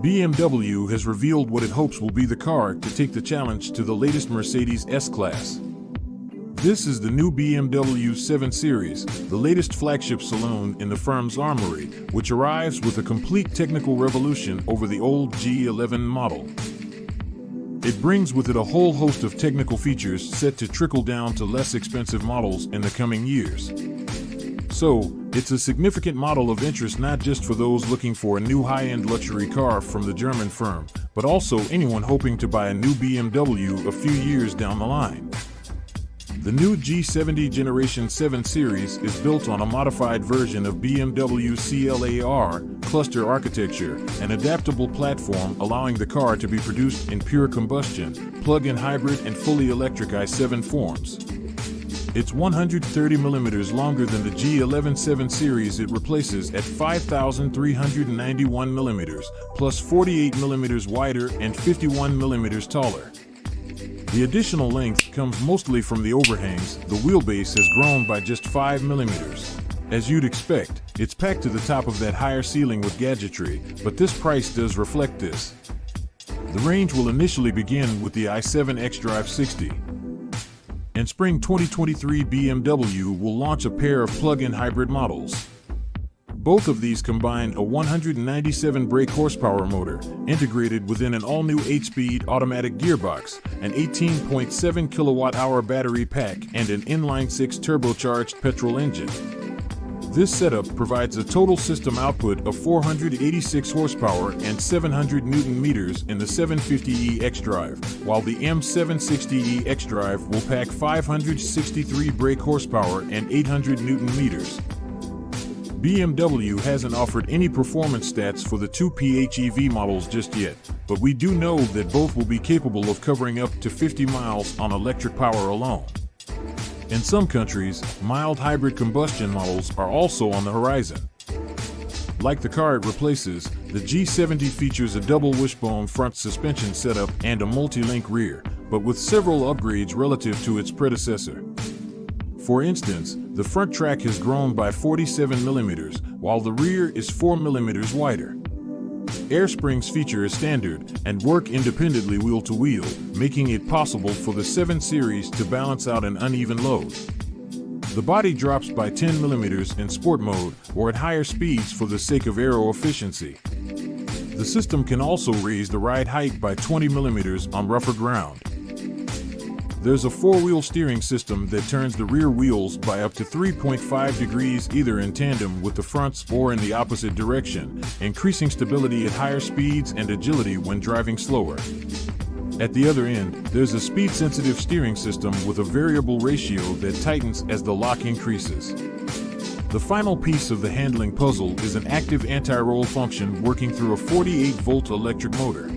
BMW has revealed what it hopes will be the car to take the challenge to the latest Mercedes S-Class. This is the new BMW 7 Series, the latest flagship saloon in the firm's armory, which arrives with a complete technical revolution over the old G11 model. It brings with it a whole host of technical features set to trickle down to less expensive models in the coming years. So, it's a significant model of interest not just for those looking for a new high-end luxury car from the German firm, but also anyone hoping to buy a new BMW a few years down the line. The new G70 Generation 7 Series is built on a modified version of BMW CLAR cluster architecture, an adaptable platform allowing the car to be produced in pure combustion, plug-in hybrid and fully electric i7 forms. It's 130 mm longer than the G11 7 Series it replaces at 5,391 mm, plus 48 mm wider and 51 mm taller. The additional length comes mostly from the overhangs. The wheelbase has grown by just 5 mm. As you'd expect, it's packed to the top of that higher ceiling with gadgetry, but this price does reflect this. The range will initially begin with the i7 xDrive 60. In spring 2023, BMW will launch a pair of plug-in hybrid models. Both of these combine a 197 brake horsepower motor, integrated within an all-new 8-speed automatic gearbox, an 18.7 kilowatt-hour battery pack, and an inline-6 turbocharged petrol engine. This setup provides a total system output of 486 horsepower and 700 Nm in the 750e xDrive, while the M760e xDrive will pack 563 brake horsepower and 800 Nm. BMW hasn't offered any performance stats for the two PHEV models just yet, but we do know that both will be capable of covering up to 50 miles on electric power alone. In some countries, mild hybrid combustion models are also on the horizon. Like the car it replaces, the G70 features a double wishbone front suspension setup and a multi-link rear, but with several upgrades relative to its predecessor. For instance, the front track has grown by 47 mm, while the rear is 4 mm wider. Air springs feature as standard and work independently wheel to wheel, making it possible for the 7 Series to balance out an uneven load. The body drops by 10 mm in sport mode or at higher speeds for the sake of aero efficiency. The system can also raise the ride height by 20 mm on rougher ground. There's a 4-wheel steering system that turns the rear wheels by up to 3.5 degrees either in tandem with the fronts or in the opposite direction, increasing stability at higher speeds and agility when driving slower. At the other end, there's a speed-sensitive steering system with a variable ratio that tightens as the lock increases. The final piece of the handling puzzle is an active anti-roll function working through a 48-volt electric motor.